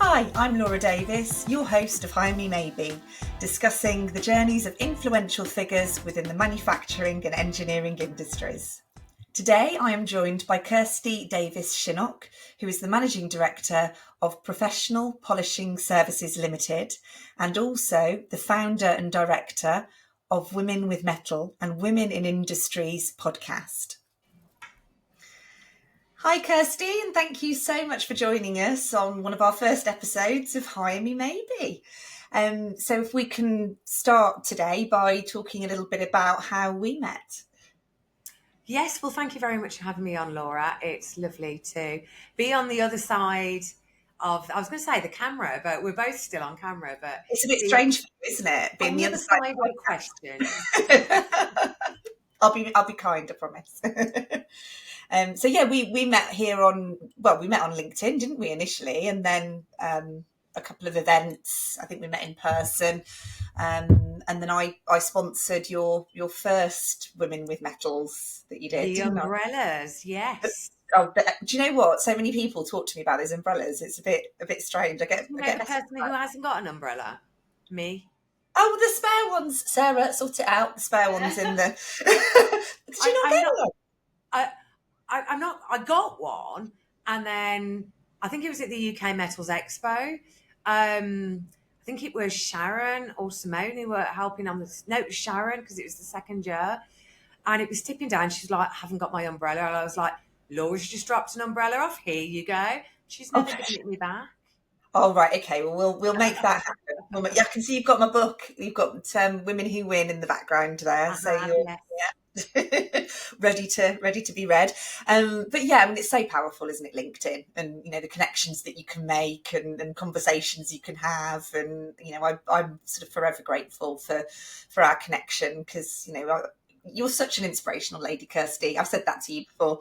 Hi, I'm Laura Davis, your host of Hire Me Maybe, discussing the journeys of influential figures within the manufacturing and engineering industries. Today I am joined by Kirsty Davies-Chinnock, who is the Managing Director of Professional Polishing Services Limited and also the founder and director of Women with Metal and Women in Industries podcast. Hi Kirsty, and thank you so much for joining us on one of our first episodes of Hire Me Maybe. So if we can start today by talking a little bit about how we met. Yes, well, thank you very much for having me on, Laura. It's lovely to be on the other side of, I was going to say the camera, but we're both still on camera. But It's a bit strange for you, isn't it? Being on the other side of the question. I'll be kind, I promise. So yeah, we met here we met on LinkedIn, didn't we, initially? And then a couple of events, I think we met in person. And then I sponsored your first Women with Metals that you did. The umbrellas, yes. Oh, but do you know what? So many people talk to me about those umbrellas. It's a bit strange. I get the person who hasn't got an umbrella? Me. Oh, the spare ones, Sarah, sort it out. The spare ones in the. Did you not get one? I'm not. I got one, and then I think it was at the UK Metals Expo. I think it was Sharon or Simone who were helping on this. No, it was Sharon because it was the second year, and it was tipping down. She's like, "I haven't got my umbrella," and I was like, "Laura's just dropped an umbrella off. Here you go." She's never given me back. Oh right, okay. Well, we'll make that happen. Yeah, I can see you've got my book. You've got Women Who Win in the background there, so you're ready to be read. But yeah, I mean, it's so powerful, isn't it? LinkedIn, and the connections that you can make and conversations you can have, and I'm sort of forever grateful for our connection because you're such an inspirational lady, Kirsty. I've said that to you before,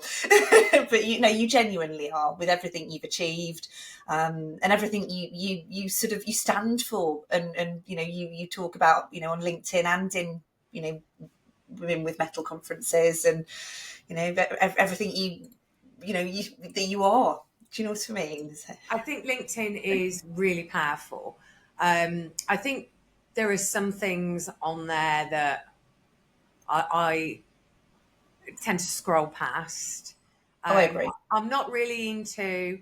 but you genuinely are with everything you've achieved, and everything you sort of you stand for, and you talk about on LinkedIn and in Women with Metal conferences, and everything that you are. Do you know what I mean? I think LinkedIn is really powerful. I think there are some things on there that I tend to scroll past. I agree. I'm not really into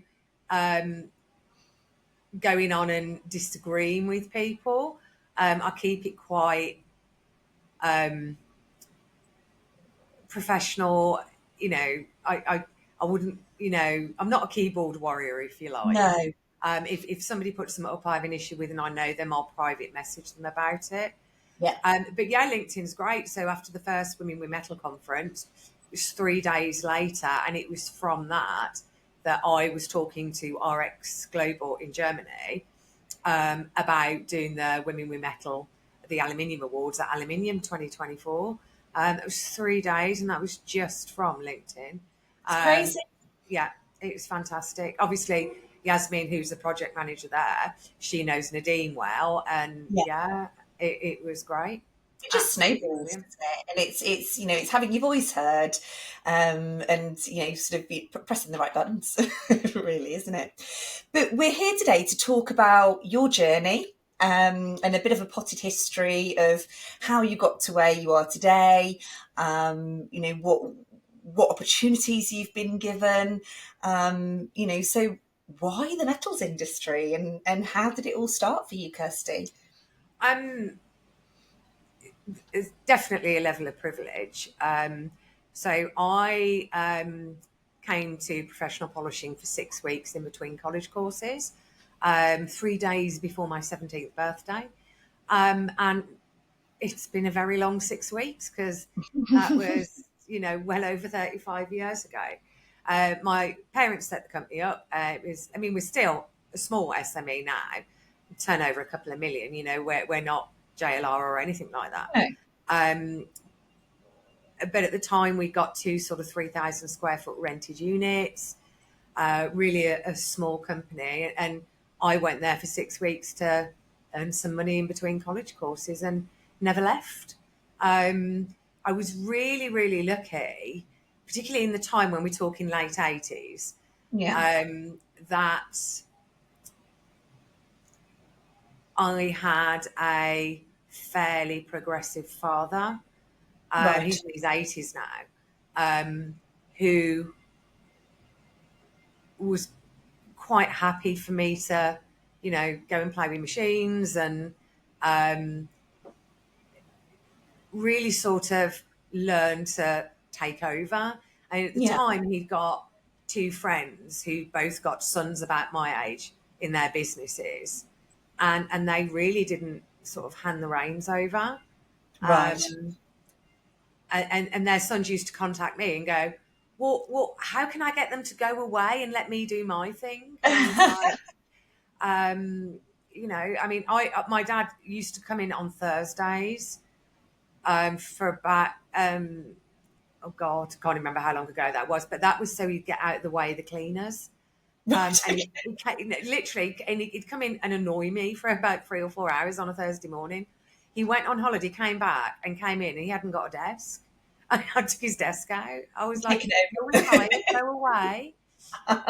going on and disagreeing with people. I keep it quite professional. I wouldn't. I'm not a keyboard warrior, if you like. No. If somebody puts them up I have an issue with and I know them, I'll private message them about it. Yeah. But yeah, LinkedIn's great. So after the first Women with Metal conference, it was 3 days later, and it was from that I was talking to RX Global in Germany about doing the Women with Metal, the Aluminium Awards at Aluminium 2024. It was 3 days, and that was just from LinkedIn. It's crazy. Yeah, it was fantastic. Obviously, Yasmin, who's the project manager there, she knows Nadine well, and it was great. It just snowballs, isn't it? And it's having your voice heard, and sort of be pressing the right buttons, really, isn't it? But we're here today to talk about your journey, and a bit of a potted history of how you got to where you are today. What opportunities you've been given. So why the metals industry, and how did it all start for you, Kirsty? It's definitely a level of privilege. So I came to professional polishing for 6 weeks in between college courses, 3 days before my 17th birthday. And it's been a very long 6 weeks because that was, well over 35 years ago. My parents set the company up. We're still a small SME now, turnover a couple of million, we're not JLR or anything like that. No. But at the time we got to sort of 3,000 square foot rented units, really a small company. And I went there for 6 weeks to earn some money in between college courses and never left. I was really, really lucky, particularly in the time when we're talking late 80s, that I had a fairly progressive father. Right. He's in his 80s now, who was quite happy for me to, go and play with machines and really sort of learn to take over. And at the Yeah. time, he'd got two friends who both got sons about my age in their businesses, and they really didn't sort of hand the reins over. Right. And their sons used to contact me and go, well, how can I get them to go away and let me do my thing? And I was like, I mean, my dad used to come in on Thursdays for about oh God, I can't remember how long ago that was, but that was so he'd get out of the way of the cleaners. Right. And literally, and he'd come in and annoy me for about 3 or 4 hours on a Thursday morning. He went on holiday, came back, and came in, and he hadn't got a desk. I took his desk out. I was like, Taking "You're over. retired, go away.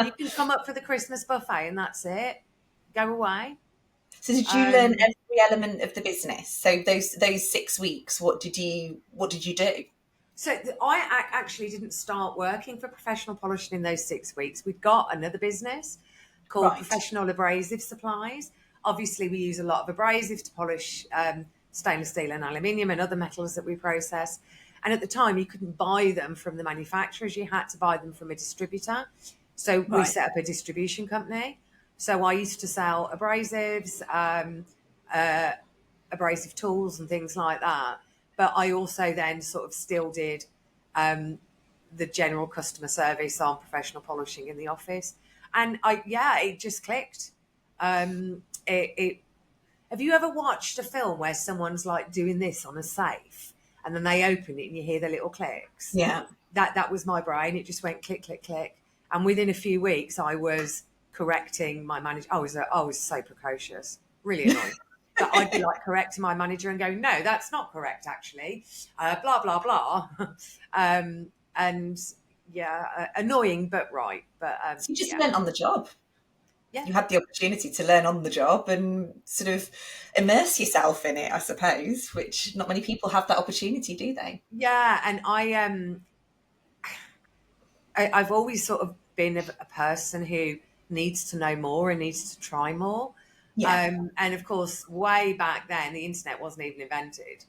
You can come up for the Christmas buffet, and that's it. Go away." So did you learn Um, every element of the business? So those 6 weeks, what did you do? So I actually didn't start working for professional polishing in those 6 weeks. We'd got another business called Right. Professional Abrasive Supplies. Obviously, we use a lot of abrasive to polish stainless steel and aluminium and other metals that we process. And at the time, you couldn't buy them from the manufacturers. You had to buy them from a distributor. So we Right. set up a distribution company. So I used to sell abrasives, uh, abrasive tools and things like that. But I also then sort of still did the general customer service on professional polishing in the office. And it just clicked. Have you ever watched a film where someone's like doing this on a safe and then they open it and you hear the little clicks? Yeah. That was my brain. It just went click, click, click. And within a few weeks, I was correcting my manager. I was so precocious, really annoying. But I'd be like correcting my manager and go, no, that's not correct, actually. Blah, blah, blah. And yeah, annoying, but right. But So you just yeah, learnt on the job. yeah. You had the opportunity to learn on the job and sort of immerse yourself in it, I suppose, which not many people have that opportunity, do they? Yeah. And I've always sort of been a person who needs to know more and needs to try more. Yeah. And of course, way back then, the internet wasn't even invented.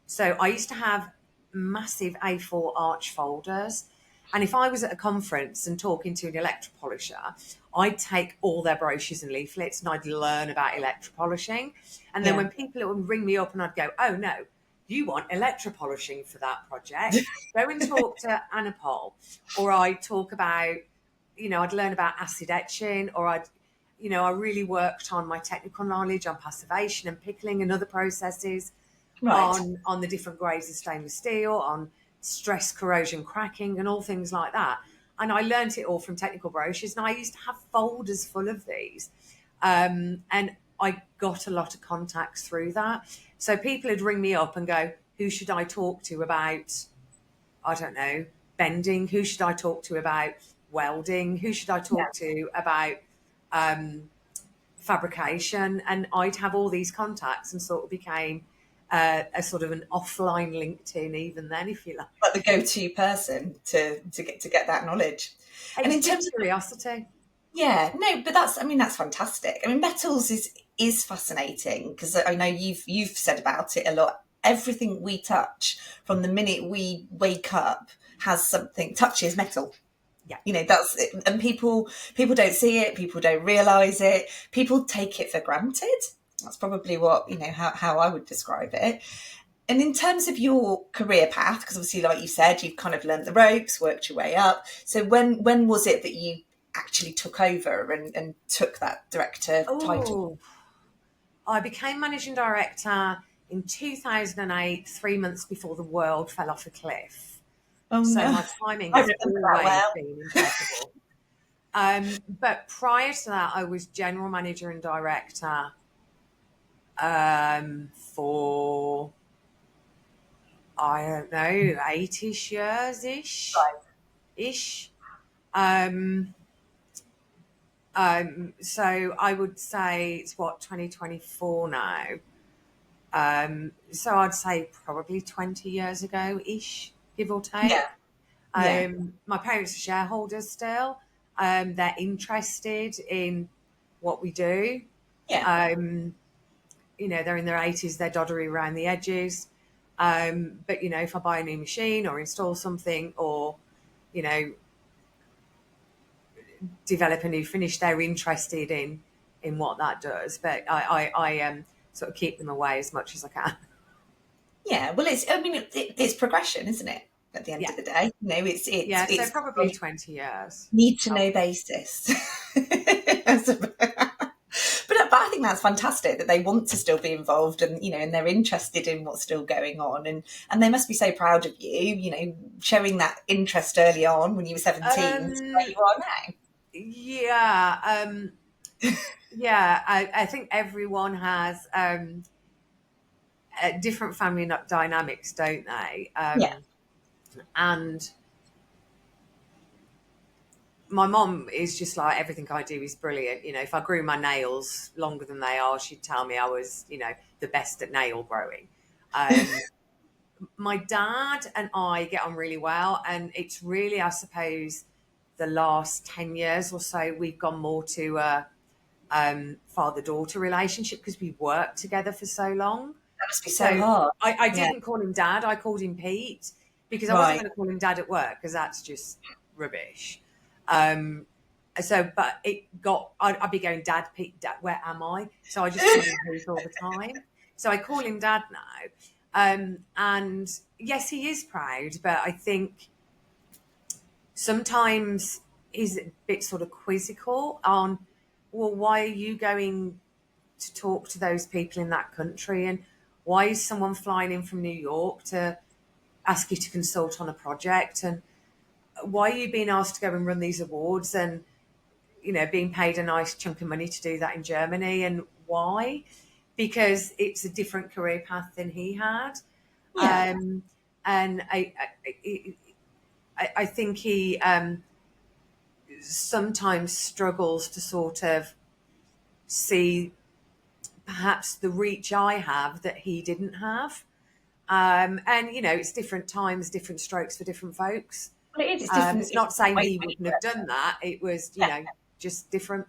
So I used to have massive A4 arch folders. And if I was at a conference and talking to an electropolisher, I'd take all their brochures and leaflets and I'd learn about electropolishing. And then Yeah. when people would ring me up and I'd go, oh no, you want electropolishing for that project? Go and talk to Anna Paul. Or I'd talk about, I'd learn about acid etching, or I really worked on my technical knowledge on passivation and pickling and other processes, Right. on the different grades of stainless steel, on stress corrosion cracking and all things like that. And I learnt it all from technical brochures, and I used to have folders full of these. And I got a lot of contacts through that. So people would ring me up and go, who should I talk to about, I don't know, bending? Who should I talk to about welding? Who should I Yeah. talk to about fabrication? And I'd have all these contacts and sort of became a sort of an offline LinkedIn even then, if you like. Like the go-to person to get that knowledge. It And was in just terms of curiosity. yeah, no, but that's fantastic. I mean, metals is fascinating because I know you've said about it a lot. Everything we touch from the minute we wake up has something touches metal. Yeah. That's it. And people don't see it, people don't realize it, people take it for granted. That's probably what how I would describe it. And in terms of your career path, because obviously, like you said, you've kind of learned the ropes, worked your way up. So when was it that you actually took over and took that director title? Oh, I became managing director in 2008, 3 months before the world fell off a cliff. Oh So no, my timing I has remember that always well. been impeccable. But prior to that, I was general manager and director for, I don't know, 8-ish years ish. Right. Ish. Um, So I would say it's 2024 now. So I'd say probably 20 years ago ish, give or take. Yeah, yeah, My parents are shareholders still. They're interested in what we do. yeah. Um, they're in their 80s, they're doddery around the edges. But, if I buy a new machine or install something or, you know, develop a new finish, they're interested in what that does. But I sort of keep them away as much as I can. Yeah, well, it's progression, isn't it? At the end Yeah. of the day, Yeah. So it's probably 20 years. need to Oh, know basis. But I think that's fantastic that they want to still be involved, and and they're interested in what's still going on, and they must be so proud of you, showing that interest early on when you were 17 to where you are now. yeah. Yeah. I think everyone has different family dynamics, don't they? Yeah, And my mom is just like, everything I do is brilliant. If I grew my nails longer than they are, she'd tell me I was, the best at nail growing. Um, my dad and I get on really well, and it's really, I suppose, the last 10 years or so, we've gone more to a father-daughter relationship because we worked together for so long. that must be So so hard. I Yeah, didn't call him dad, I called him Pete, because I wasn't right. going to call him dad at work because that's just rubbish. Um, but I'd be going, Dad, Pete, Dad, where am I? So I just call him Pete all the time. So I call him Dad now. And yes, he is proud, but I think sometimes he's a bit sort of quizzical on, well, why are you going to talk to those people in that country? And why is someone flying in from New York to ask you to consult on a project? And why are you being asked to go and run these awards and, being paid a nice chunk of money to do that in Germany? And why? Because it's a different career path than he had. Yeah, And I think he sometimes struggles to sort of see perhaps the reach I have that he didn't have. And it's different times, different strokes for different folks. well, it is. It's different. It's It's not saying different he wouldn't have done that. It was, ways. just different.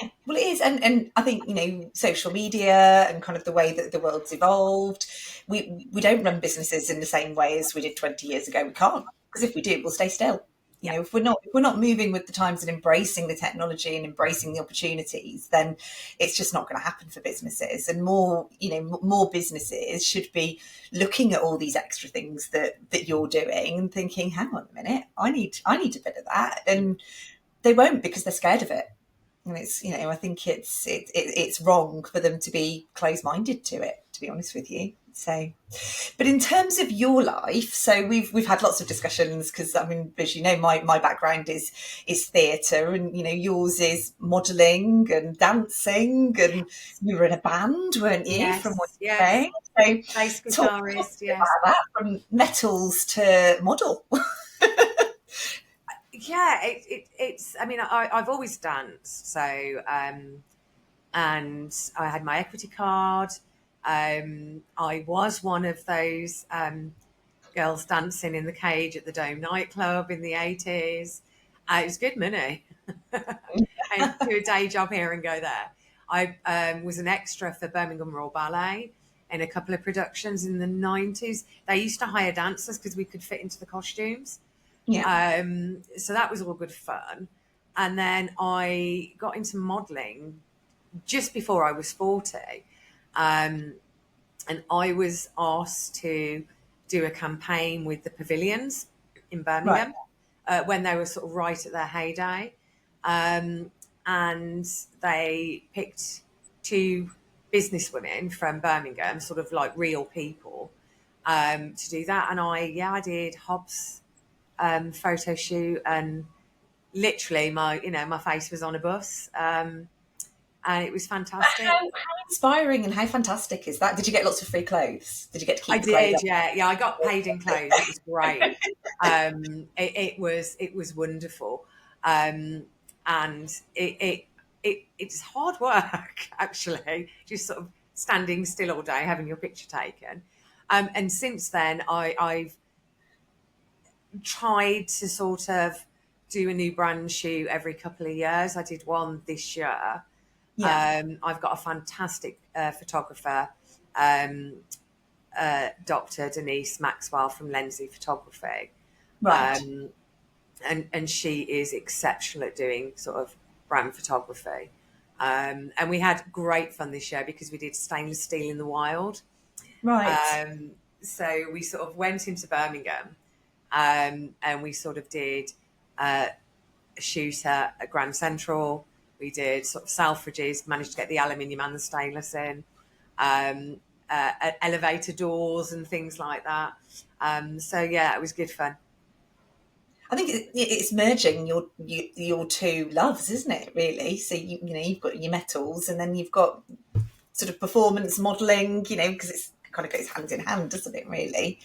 Yeah, well, it is, and I think social media and kind of the way that the world's evolved. We don't run businesses in the same way as we did 20 years ago. We can't, because if we do, we'll stay still. Yeah. If we're not moving with the times and embracing the technology and embracing the opportunities, then it's just not going to happen for businesses. And more businesses should be looking at all these extra things that you're doing and thinking, hang on a minute, I need a bit of that, and they won't because they're scared of it. And I think it's wrong for them to be closed-minded to it, to be honest with you. So, but in terms of your life, so we've had lots of discussions, because I mean, as you know, my background is theatre, and yours is modelling and dancing, and you were in a band, weren't you? From what Yes. you're saying, Bass so talk guitarist. about Yes. that, from metals to model. Yeah. It's. I mean, I've always danced. So, and I had my equity card. I was one of those girls dancing in the cage at the Dome nightclub in the 80s. It was good money. And do a day job here and go there. I was an extra for Birmingham Royal Ballet in a couple of productions in the 90s. They used to hire dancers because we could fit into the costumes. Yeah, So that was all good fun. And then I got into modelling just before I was 40. Um, and I was asked to do a campaign with the pavilions in right. Birmingham when they were sort of right at their heyday. Um, and they picked two businesswomen from Birmingham, sort of like real people, to do that. And I did Hobbs photo shoot, and literally my face was on a bus, and it was fantastic. How inspiring and how fantastic is that? Did you get lots of free clothes? Did you get to I keep the clothes did, up? yeah. I got paid in clothes. It was great. It was wonderful, and it it's hard work, actually, just sort of standing still all day, having your picture taken. And since then, I've tried to sort of do a new brand shoot every couple of years. I did one this year. Yeah. I've got a fantastic photographer, Dr. Denise Maxwell from Lensley Photography. Right. And she is exceptional at doing sort of brand photography. And we had great fun this year because we did stainless steel in the wild. Right. So we sort of went into Birmingham, and we sort of did a shoot at Grand Central. We did sort of Selfridges, managed to get the aluminium and the stainless in, elevator doors and things like that. So yeah, it was good fun. I think it's merging your two loves, isn't it? Really. So you've got your metals, and then you've got sort of performance modelling. Because it's kind of goes hand in hand, doesn't it? Really.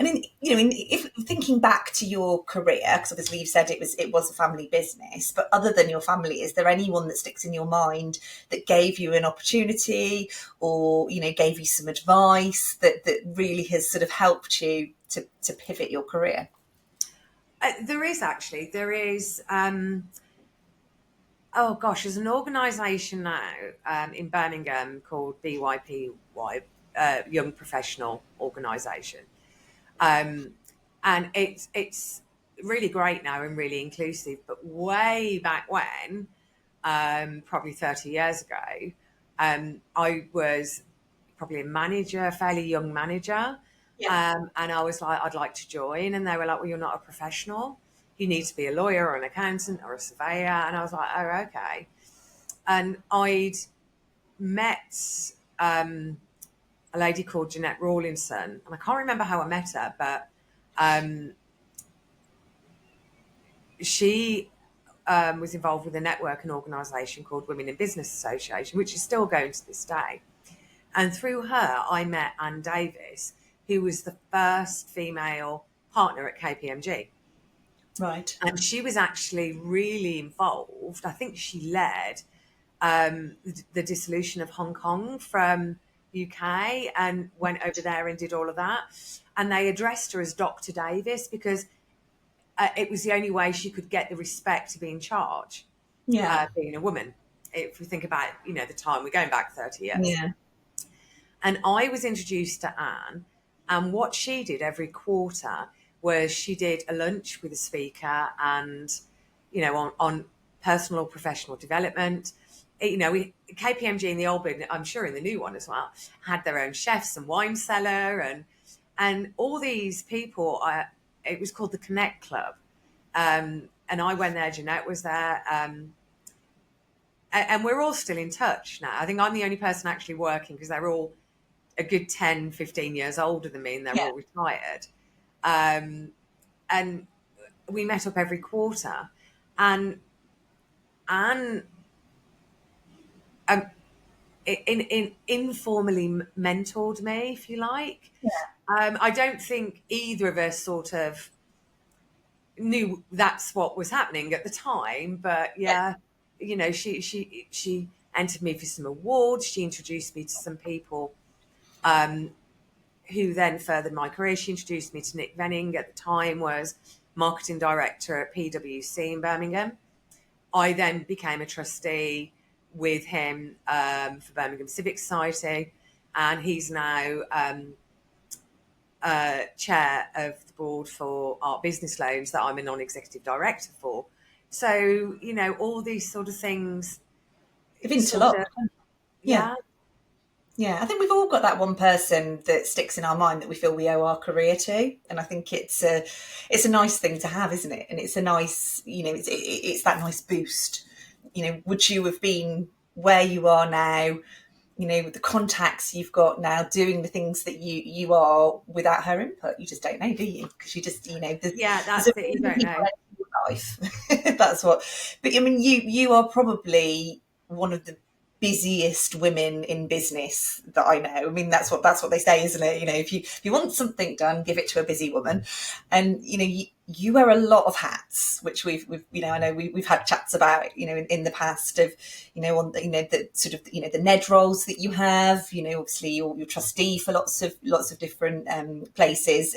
And if thinking back to your career, because obviously you've said it was a family business, but other than your family, is there anyone that sticks in your mind that gave you an opportunity, or gave you some advice that really has sort of helped you to pivot your career? There is. Oh gosh, there's an organisation now in Birmingham called BYPY, Young Professional Organisation, and it's really great now and really inclusive. But way back when, probably 30 years ago, I was probably a manager, a fairly young manager. Yeah. And I was like, I'd like to join. And they were like, well, you're not a professional. You need to be a lawyer or an accountant or a surveyor. And I was like, oh, okay. And I'd met a lady called Jeanette Rawlinson. And I can't remember how I met her, but she was involved with a network and organisation called Women in Business Association, which is still going to this day. And through her, I met Anne Davis, who was the first female partner at KPMG. Right. And she was actually really involved. I think she led the dissolution of Hong Kong from UK and went over there and did all of that. And they addressed her as Dr. Davis because it was the only way she could get the respect to be in charge, Yeah. being a woman. If we think about, the time, we're going back 30 years. Yeah. And I was introduced to Anne, and what she did every quarter was she did a lunch with a speaker and, on personal or professional development. KPMG in the old building, I'm sure in the new one as well, had their own chefs and wine cellar and all these people. It was called the Connect Club. And I went there, Jeanette was there. And we're all still in touch now. I think I'm the only person actually working because they're all a good 10, 15 years older than me and they're all retired. And we met up every quarter. And Anne informally mentored me, if you like. Yeah. I don't think either of us sort of knew that's what was happening at the time, but she entered me for some awards. She introduced me to some people who then furthered my career. She introduced me to Nick Venning, at the time was marketing director at PwC in Birmingham. I then became a trustee with him for Birmingham Civic Society, and he's now chair of the board for Art Business Loans that I'm a non-executive director for. So, all these sort of things. They've interlocked. Yeah. Yeah, I think we've all got that one person that sticks in our mind that we feel we owe our career to, and I think it's a nice thing to have, isn't it? And it's a nice, it's that nice boost. Would you have been where you are now, with the contacts you've got now, doing the things that you are without her input? You just don't know, do you? Because you just, that's it. You don't know. Life. That's what. But I mean, you are probably one of the busiest women in business that I know. I mean, that's what they say, isn't it? If you want something done, give it to a busy woman. And you wear a lot of hats, which we've I know we've had chats about, in the past of, on the, the sort of, the NED roles that you have, obviously you're trustee for lots of different places.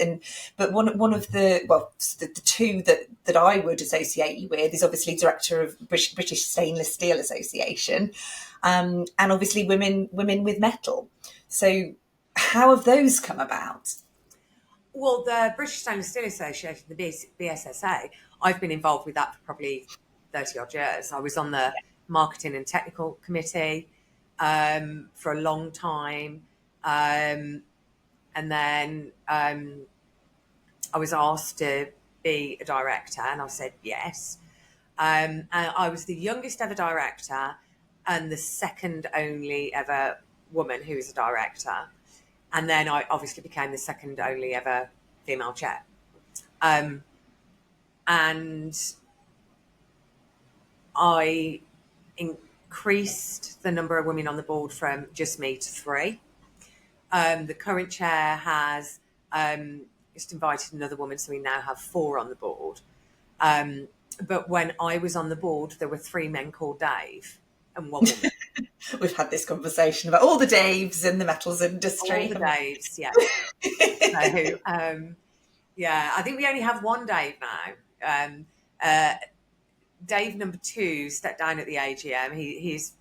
But one of the two that I would associate you with is obviously director of British Stainless Steel Association, and obviously women with metal. So how have those come about? Well, the British Stainless Steel Association, the BSSA, I've been involved with that for probably 30 odd years. I was on the marketing and technical committee for a long time. And then I was asked to be a director, and I said yes. And I was the youngest ever director and the second only ever woman who was a director. And then I obviously became the second only ever female chair. And I increased the number of women on the board from just me to 3. The current chair has just invited another woman, so we now have 4 on the board. But when I was on the board, there were 3 men called Dave and 1 woman. We've had this conversation about all the Daves in the metals industry. All the Daves, yeah. So, yeah, I think we only have 1 Dave now. Dave number 2 stepped down at the AGM. His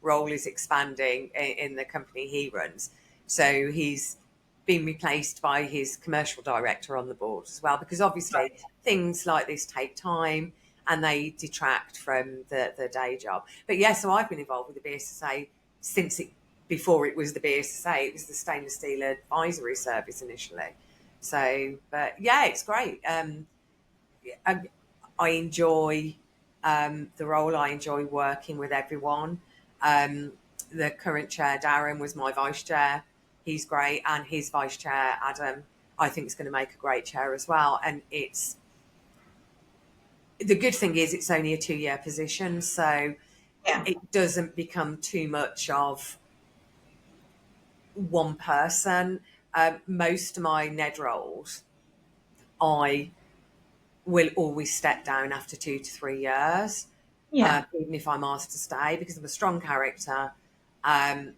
role is expanding in the company he runs. So he's been replaced by his commercial director on the board as well, because obviously things like this take time and they detract from the day job. But yeah, so I've been involved with the BSSA since before it was the BSSA, it was the Stainless Steel Advisory Service initially. So, but yeah, it's great. I enjoy the role. I enjoy working with everyone. The current chair, Darren, was my vice chair. He's great. And his vice chair, Adam, I think is going to make a great chair as well. And the good thing is it's only a 2-year position, so it doesn't become too much of one person. Most of my NED roles, I will always step down after 2 to 3 years, even if I'm asked to stay, because I'm a strong character. And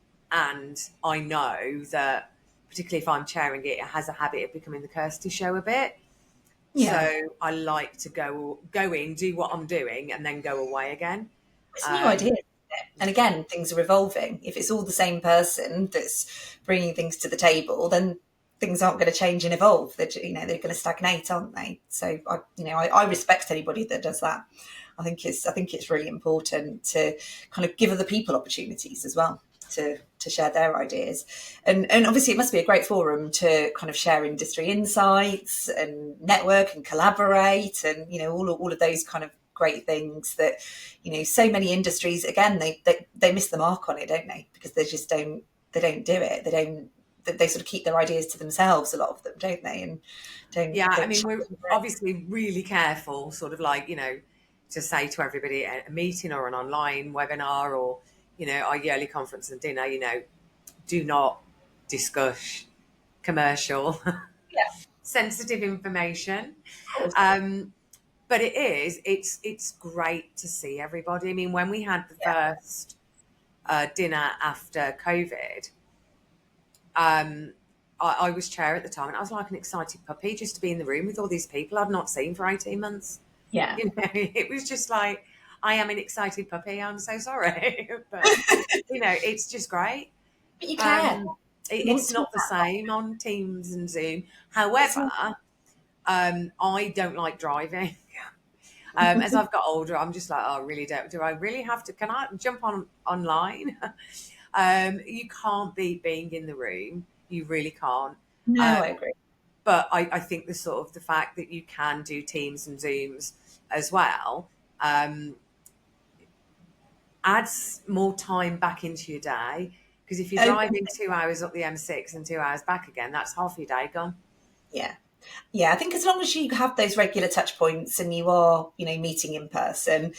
I know that, particularly if I'm chairing it, it has a habit of becoming the Kirsty show a bit. Yeah. So I like to go in, do what I'm doing, and then go away again. It's a new idea. And again, things are evolving. If it's all the same person that's bringing things to the table, then things aren't going to change and evolve. They're going to stagnate, aren't they? So I respect anybody that does that. I think it's really important to kind of give other people opportunities as well to share their ideas, and obviously it must be a great forum to kind of share industry insights and network and collaborate, and all of those kind of great things that so many industries, again, they miss the mark on it, don't they? Because they just don't do it. They sort of keep their ideas to themselves, a lot of them, don't they? And I mean, we're obviously really careful, sort of like, to say to everybody at a meeting or an online webinar or our yearly conference and dinner, do not discuss commercial sensitive information. But it's great to see everybody. I mean, when we had the first dinner after COVID, I was chair at the time, and I was like an excited puppy just to be in the room with all these people I'd not seen for 18 months. Yeah. It was just like, I am an excited puppy. I'm so sorry. But, it's just great. But you can. It's not the same on Teams and Zoom. However, I don't like driving. As I've got older, I'm just like, oh, really don't. Do I really have to? Can I jump online? You can't beat being in the room. You really can't. No, I agree. But I think the fact that you can do Teams and Zooms as well adds more time back into your day. Because if you're driving 2 hours up the M6 and 2 hours back again, that's half your day gone. Yeah. Yeah, I think as long as you have those regular touch points and you are, meeting in person,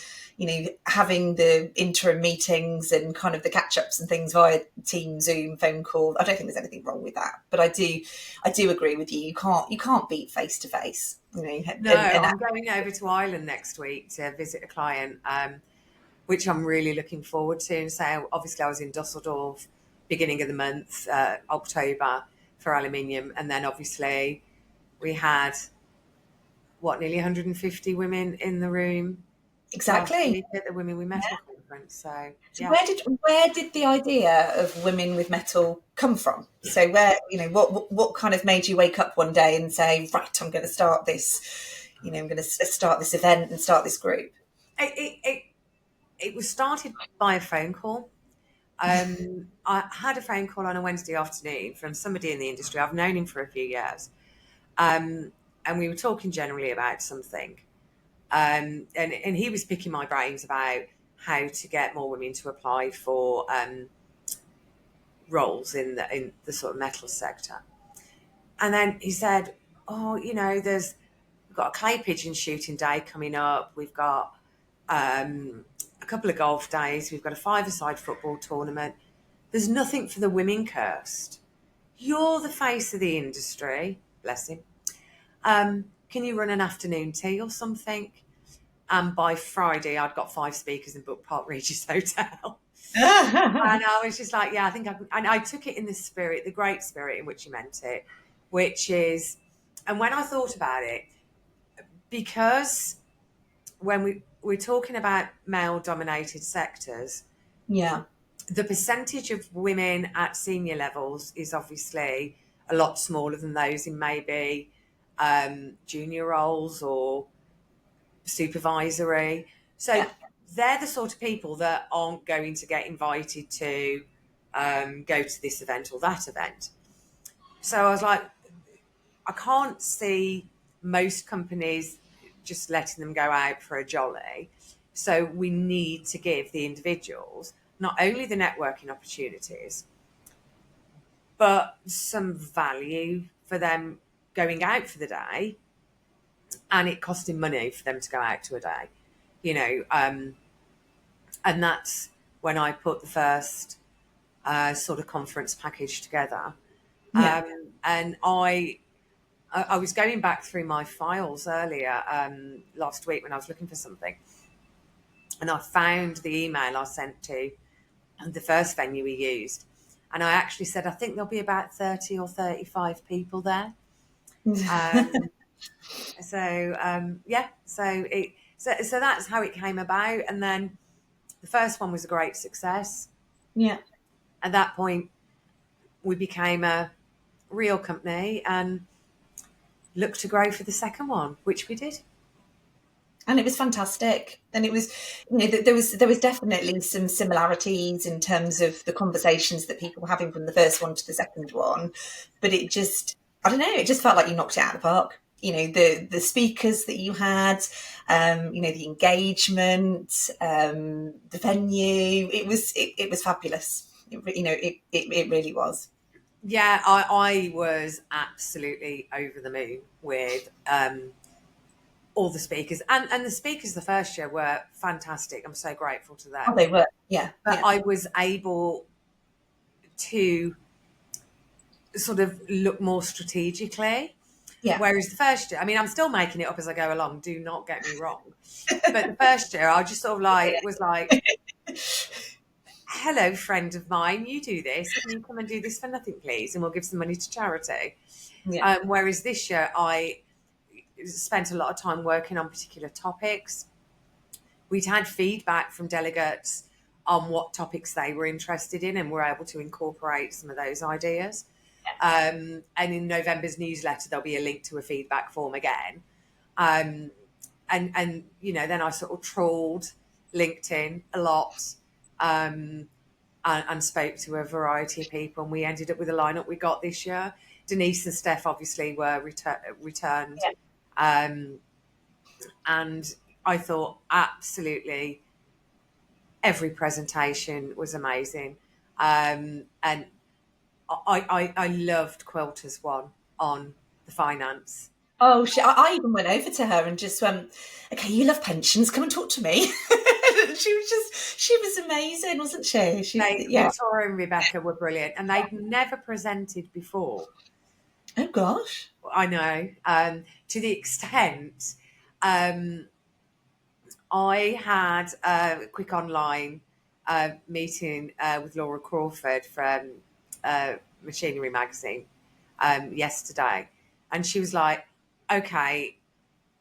having the interim meetings and kind of the catch ups and things via Team, Zoom, phone call, I don't think there's anything wrong with that. But I do agree with you. You can't beat face to face. No, I'm going over to Ireland next week to visit a client, which I'm really looking forward to. And so obviously I was in Dusseldorf beginning of the month, October, for aluminium, and then obviously we had nearly 150 women in the room last exactly. week at the Women with Metal conference. So So yeah. where did the idea of women with metal come from? So where what kind of made you wake up one day and say, right, I'm going to start this, I'm going to start this event and start this group? It was started by a phone call. I had a phone call on a Wednesday afternoon from somebody in the industry. I've known him for a few years. And we were talking generally about something. And he was picking my brains about how to get more women to apply for roles in the sort of metal sector. And then he said, "Oh, we've got a clay pigeon shooting day coming up. We've got a couple of golf days. We've got a five-a-side football tournament. There's nothing for the women, Kirst. You're the face of the industry, bless him. Can you run an afternoon tea or something?" And by Friday, I'd got 5 speakers and booked Park Regis Hotel. And I was just like, yeah, I think and I took it in the spirit, the great spirit in which he meant it, which is, and when I thought about it, because when we're talking about male-dominated sectors, Yeah. the percentage of women at senior levels is obviously a lot smaller than those in maybe junior roles or supervisory. So Yeah. they're the sort of people that aren't going to get invited to go to this event or that event. So I was like, I can't see most companies just letting them go out for a jolly. So we need to give the individuals not only the networking opportunities, but some value for them going out for the day, and it costing money for them to go out to a day, and that's when I put the first sort of conference package together. Yeah. And I was going back through my files earlier last week when I was looking for something, and I found the email I sent to the first venue we used, and I actually said, I think there'll be about 30 or 35 people there. So that's how it came about, and then the first one was a great success. Yeah. At that point, we became a real company and looked to grow for the second one, which we did. And it was fantastic. And it was, there was definitely some similarities in terms of the conversations that people were having from the first one to the second one. But it just, I don't know, it just felt like you knocked it out of the park. The speakers that you had, the engagement, the venue, it was fabulous. It really was. Yeah, I was absolutely over the moon with all the speakers, and the speakers the first year were fantastic. I'm so grateful to Oh, them. they were. Yeah. But Yeah. I was able to sort of look more strategically. Yeah. Whereas the first year, I mean, I'm still making it up as I go along, do not get me wrong. But the first year, I just sort of was like, hello, friend of mine, you do this. Can you come and do this for nothing, please? And we'll give some money to charity. Yeah. Whereas this year, I spent a lot of time working on particular topics. We'd had feedback from delegates on what topics they were interested in, and we're able to incorporate some of those ideas. And in November's newsletter, there'll be a link to a feedback form again. And then I sort of trawled LinkedIn a lot, and spoke to a variety of people, and we ended up with a lineup we got this year. Denise and Steph obviously were returned. And I thought absolutely every presentation was amazing. And I loved Quilter's one on the finance. Oh, I even went over to her and just went, okay, you love pensions, come and talk to me. She was amazing, wasn't she? Victoria and Rebecca were brilliant, and they'd never presented before. Oh gosh. I know. To the extent, I had a quick online meeting with Laura Crawford from Machinery Magazine yesterday, and she was like, okay,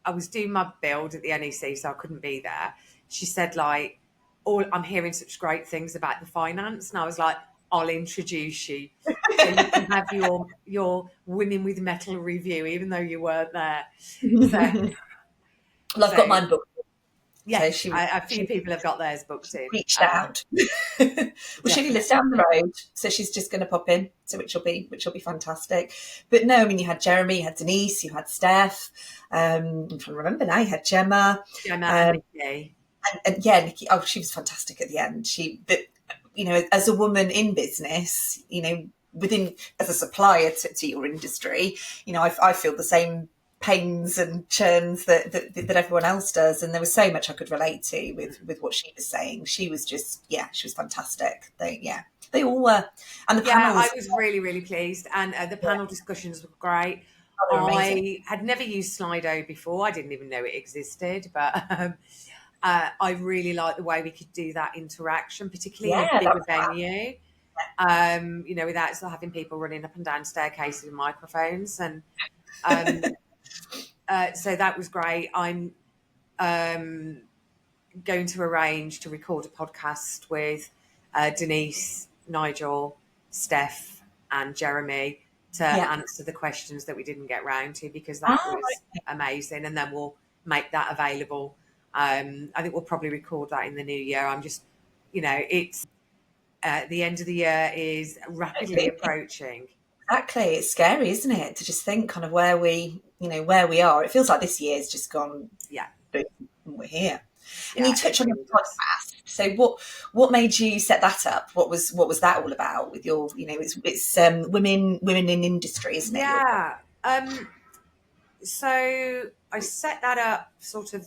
I was doing my build at the NEC, so I couldn't be there. She said, like, I'm hearing such great things about the finance, and I was like, I'll introduce you so you can have your Women with Metal review, even though you weren't there. So, well, I've got mine booked. Yes, so a few people have got theirs booked in. Reached out. Well, she lives down the road, so she's just going to pop in. So which will be fantastic. But no, I mean, you had Jeremy, you had Denise, you had Steph. I'm trying to remember now. You had Gemma, and Nikki. And Nikki. Oh, she was fantastic at the end. But you know, as a woman in business, you know, as a supplier to your industry, you know, I feel the same pains and churns that everyone else does, and there was so much I could relate to with what she was saying. She was just she was fantastic. They all were, and the panels. I was really, really pleased, and the panel discussions were great. I had never used Slido before. I didn't even know it existed, but I really liked the way we could do that interaction, particularly in a bigger venue. You know, without sort of having people running up and down staircases with microphones, and so that was great. I'm going to arrange to record a podcast with Denise, Nigel, Steph, and Jeremy to answer the questions that we didn't get round to, because that was amazing. And then we'll make that available. I think we'll probably record that in the new year. I'm just, you know, it's the end of the year is rapidly approaching. Exactly. It's scary, isn't it, to just think kind of where we are. It feels like this year's just gone. Boom, and we're here. And you touch on the podcast. So what made you set that up? What was that all about with your, you know, it's women in industry, isn't it? Yeah. So I set that up sort of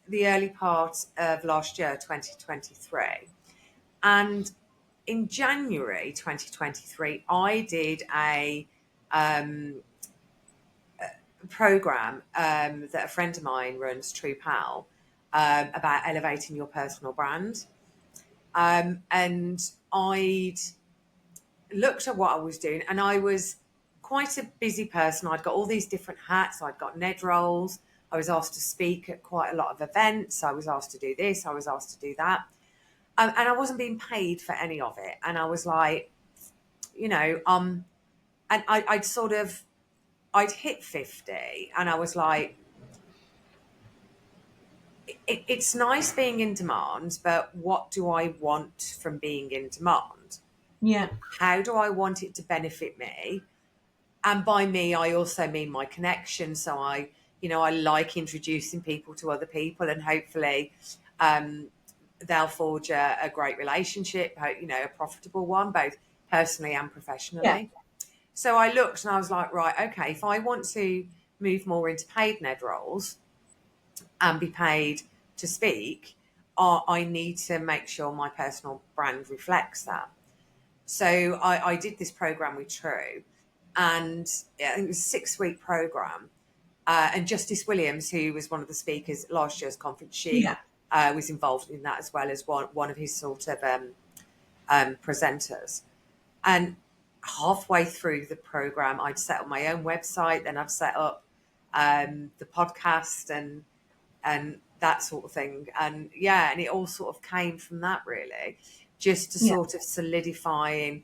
the early part of last year, 2023. And in January 2023, I did a program that a friend of mine runs, True Pal, about elevating your personal brand. And I'd looked at what I was doing, and I was quite a busy person. I'd got all these different hats. I'd got Ned roles. I was asked to speak at quite a lot of events. I was asked to do this. I was asked to do that. And I wasn't being paid for any of it. And I was like, you know, and I'd hit 50, and I was like, it's nice being in demand, but what do I want from being in demand? Yeah. How do I want it to benefit me? And by me, I also mean my connection. So I like introducing people to other people, and hopefully they'll forge a great relationship, you know, a profitable one, both personally and professionally. Yeah. So I looked and I was like, right, okay, if I want to move more into paid Ned roles and be paid to speak, I need to make sure my personal brand reflects that. So I did this program with True, and I think it was a 6-week program. And Justice Williams, who was one of the speakers at last year's conference, she was involved in that as well as one of his sort of presenters. And halfway through the program, I'd set up my own website, then I'd set up the podcast and that sort of thing. And and it all sort of came from that, really, just to sort of solidifying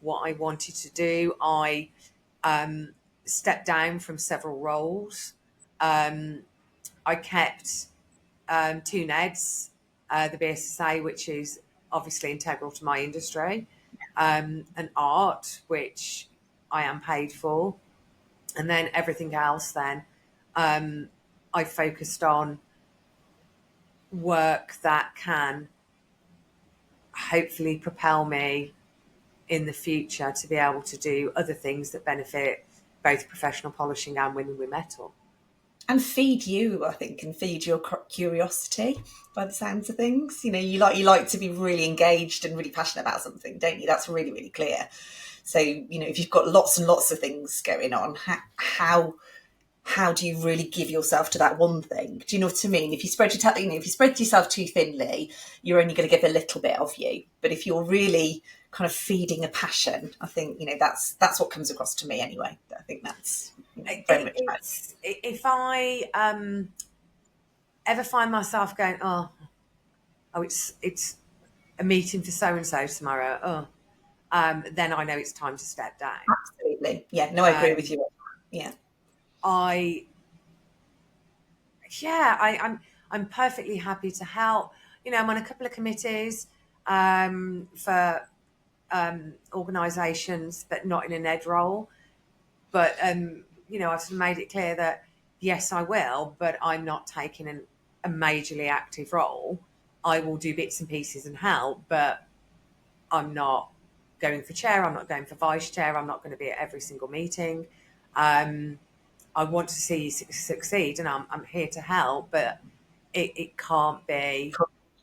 what I wanted to do. I stepped down from several roles. I kept 2 Neds, the BSSA, which is obviously integral to my industry, and art, which I am paid for, and then everything else. Then I focused on work that can hopefully propel me in the future to be able to do other things that benefit both professional polishing and women with metal. And feed you, I think, and feed your curiosity by the sounds of things. You like to be really engaged and really passionate about something, don't you? That's really, really clear. So, if you've got lots and lots of things going on, how do you really give yourself to that one thing? Do you know what I mean? If you spread yourself too thinly, you're only going to give a little bit of you. But if you're really kind of feeding a passion, I think that's what comes across to me anyway. I think that's very much. If I ever find myself going, it's a meeting for so and so tomorrow, then I know it's time to step down. Absolutely, yeah. No, I agree with you. Yeah. I'm perfectly happy to help. I'm on a couple of committees for organisations, but not in an ed role. But I've sort of made it clear that yes, I will, but I'm not taking a majorly active role. I will do bits and pieces and help, but I'm not going for chair. I'm not going for vice chair. I'm not going to be at every single meeting. I want to see you succeed, and I'm here to help, but it can't be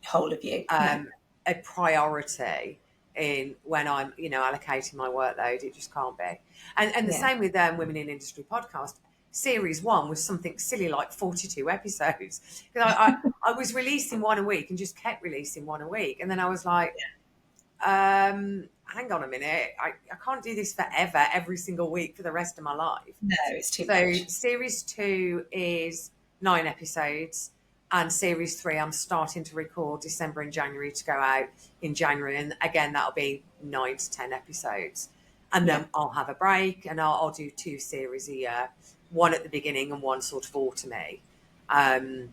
whole of you a priority in when I'm allocating my workload. It just can't be. And the same with Women in Industry podcast. Series 1 was something silly like 42 episodes. I was releasing one a week and just kept releasing one a week, and then I was like, hang on a minute, I can't do this forever, every single week for the rest of my life. No, it's too much. So series 2 is 9 episodes, and series 3 I'm starting to record December and January to go out in January, and again that'll be 9 to 10 episodes, and then I'll have a break, and I'll do 2 series a year, one at the beginning and one sort of autumny, and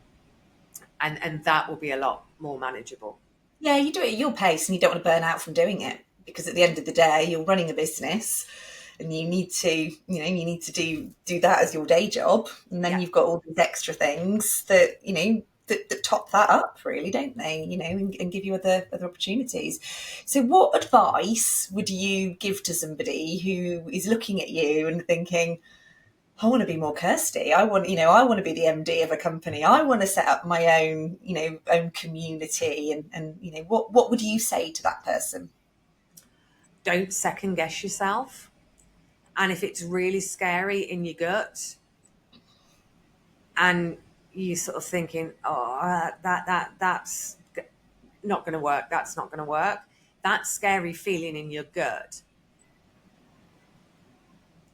that will be a lot more manageable. Yeah, you do it at your pace, and you don't want to burn out from doing it, because at the end of the day, you're running a business, and you need to do that as your day job, and then you've got all these extra things that that top that up, really, don't they? And give you other opportunities. So, what advice would you give to somebody who is looking at you and thinking, I want to be more Kirsty. I want to be the MD of a company. I want to set up my own, own community. And what would you say to that person? Don't second guess yourself. And if it's really scary in your gut and you're sort of thinking, that's not going to work. That's not going to work. That scary feeling in your gut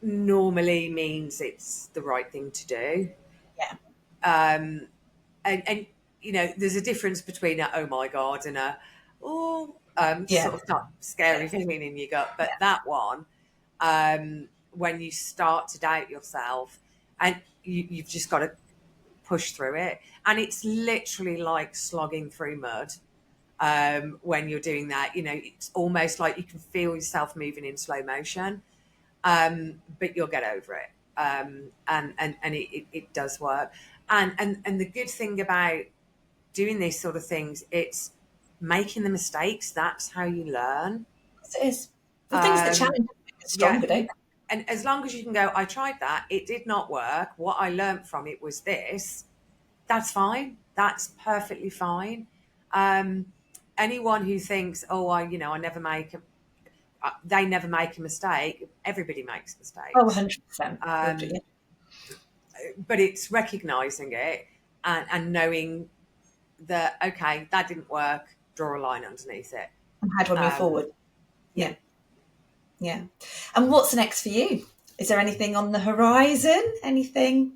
normally means it's the right thing to do. Yeah. And there's a difference between a oh my god and a sort of not scary feeling in your gut, but that one, when you start to doubt yourself, and you've just got to push through it, and it's literally like slogging through mud. When you're doing that, it's almost like you can feel yourself moving in slow motion. But you'll get over it, and it does work. And the good thing about doing these sort of things, it's making the mistakes. That's how you learn. It is. The things that challenge are stronger, don't they? And as long as you can go, I tried that, it did not work. What I learned from it was this. That's fine. That's perfectly fine. Anyone who thinks, I never make they never make a mistake. Everybody makes mistakes. 100%. But it's recognising it and knowing that, okay, that didn't work, draw a line underneath it. And how do I move forward? Yeah. And what's next for you? Is there anything on the horizon? Anything?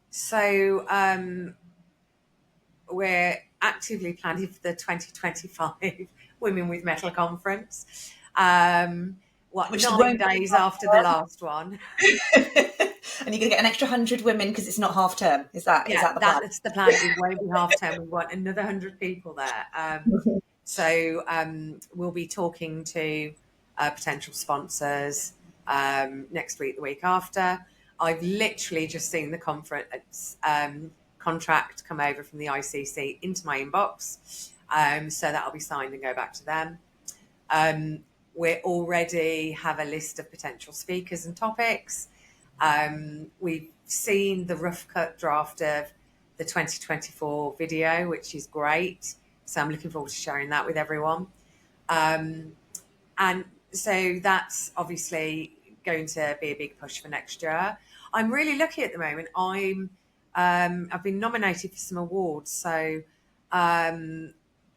So we're actively planning for the 2025 Women with Metal Conference. Which 9 days after the last one. And you're going to get an extra 100 women because it's not half term. Is that the plan? That's the plan. It won't be half term. We want another 100 people there. So we'll be talking to potential sponsors next week, the week after. I've literally just seen the conference contract come over from the ICC into my inbox. So that'll be signed and go back to them. We already have a list of potential speakers and topics. We've seen the rough cut draft of the 2024 video, which is great. So I'm looking forward to sharing that with everyone. And so that's obviously going to be a big push for next year. I'm really lucky at the moment. I've been nominated for some awards. So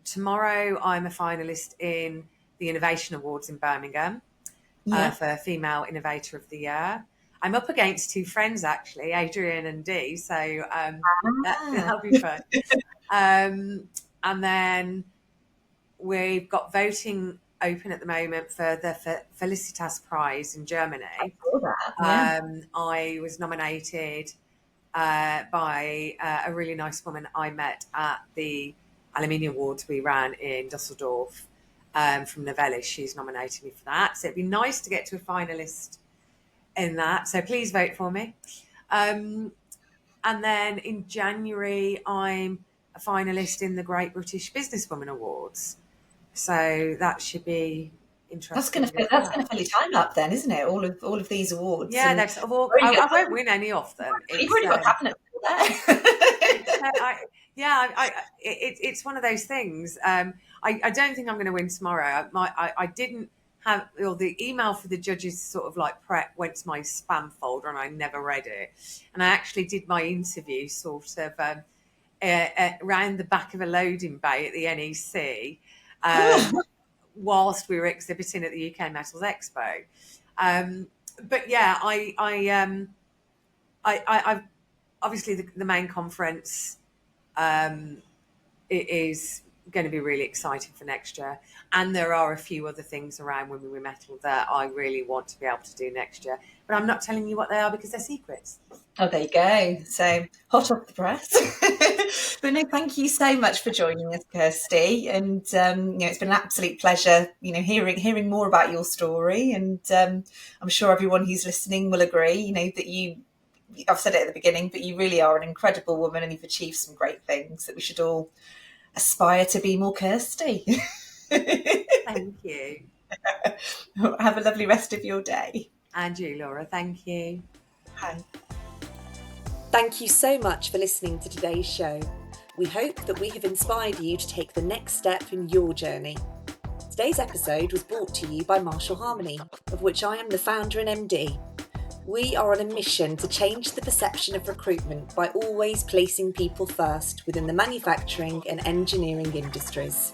tomorrow I'm a finalist in the Innovation Awards in Birmingham for Female Innovator of the Year. I'm up against two friends, actually, Adrian and Dee, so that'll be fun. And then we've got voting open at the moment for the Felicitas Prize in Germany. I saw that, I was nominated by a really nice woman I met at the Aluminium Awards we ran in Dusseldorf from Novellis. She's nominated me for that. So it'd be nice to get to a finalist in that. So please vote for me. And then in January, I'm a finalist in the Great British Businesswoman Awards. So that should be interesting. That's going to fill your time up then, isn't it? All of these awards. Yeah, that's I won't win any of them. You've already got a cabinet there. It's one of those things. I don't think I'm going to win tomorrow. I didn't have, or the email for the judges sort of like prep went to my spam folder and I never read it. And I actually did my interview sort of around the back of a loading bay at the NEC whilst we were exhibiting at the UK Metals Expo. But yeah, I've obviously the main conference it is going to be really exciting for next year, and there are a few other things around Women with Metal that I really want to be able to do next year, but I'm not telling you what they are because they're secrets. Oh, there you go. So hot off the press. But no, thank you so much for joining us, Kirsty. And it's been an absolute pleasure, hearing more about your story. And I'm sure everyone who's listening will agree, that I've said it at the beginning, but you really are an incredible woman and you've achieved some great things that we should all aspire to be more Kirsty. Thank you. Have a lovely rest of your day. And you, Laura. Thank you. Bye. Thank you so much for listening to today's show. We hope that we have inspired you to take the next step in your journey. Today's episode was brought to you by Marshall Harmony, of which I am the founder and MD. We are on a mission to change the perception of recruitment by always placing people first within the manufacturing and engineering industries.